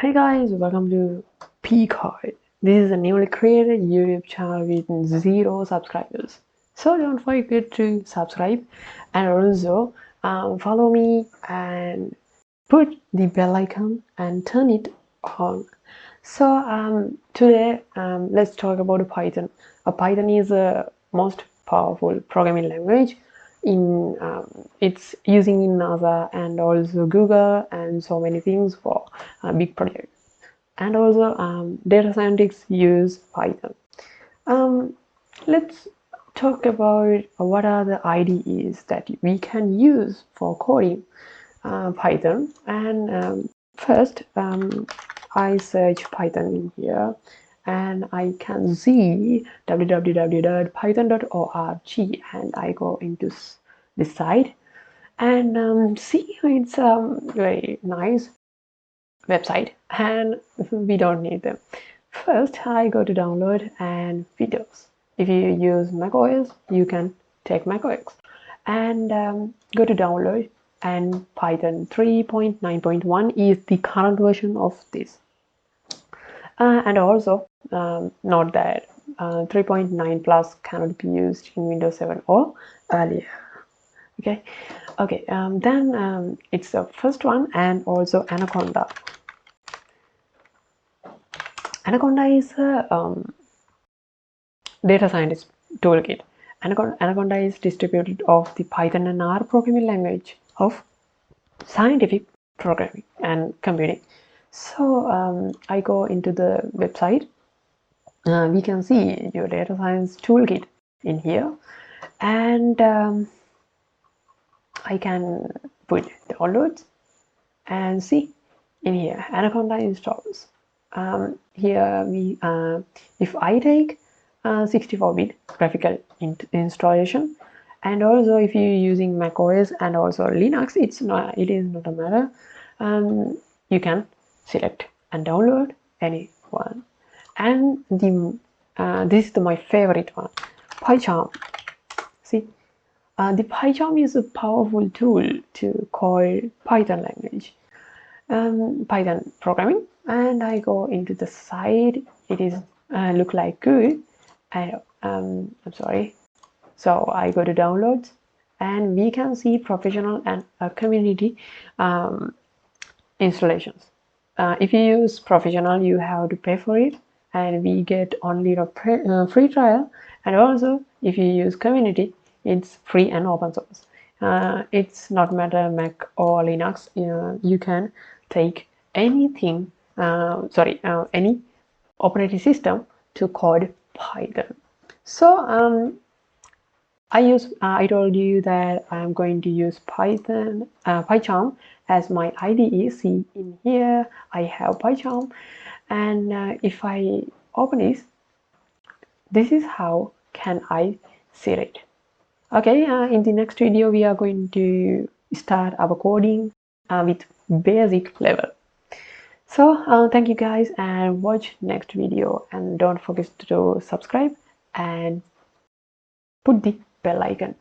Hey guys, welcome to Peacock. This is a newly created YouTube channel with 0 subscribers. So don't forget to subscribe and also follow me and put the bell icon and turn it on. So today let's talk about Python. Python is the most powerful programming language in it's using in NASA and also Google and so many things for big projects. And also data scientists use Python. Let's talk about what are the IDEs that we can use for coding Python. And first I search Python in here and I can see www.python.org and I go into this site and see it's very nice website and we don't need them. First I go to download and Windows. If you use macOS you can take macOS and go to download, and Python 3.9.1 is the current version of this. And also note that 3.9 plus cannot be used in Windows 7 or earlier. Okay, then it's the first one, and also Anaconda. Anaconda is a data scientist toolkit. Anaconda is distributed of the Python and R programming language of scientific programming and computing. So I go into the website. We can see your data science toolkit in here, and I can put downloads and see in here Anaconda installs. Here we if I take 64-bit graphical installation, and also if you're using macOS and also Linux, it is not a matter. You can select and download any one. And this is my favorite one, PyCharm. See, the PyCharm is a powerful tool to call Python language, Python programming. And I go into the site. It is look like good. And I'm sorry. So I go to downloads, and we can see professional and community installations. If you use professional, you have to pay for it, and we get only a free trial. And also if you use community, it's free and open source. It's not matter Mac or Linux. You can take anything any operating system to code Python. So I told you that I'm going to use PyCharm as my IDE. See in here I have PyCharm, and if I open this is how can I see it. Okay, in the next video we are going to start our coding with basic level. So thank you guys, and watch next video, and don't forget to subscribe and put the bell icon.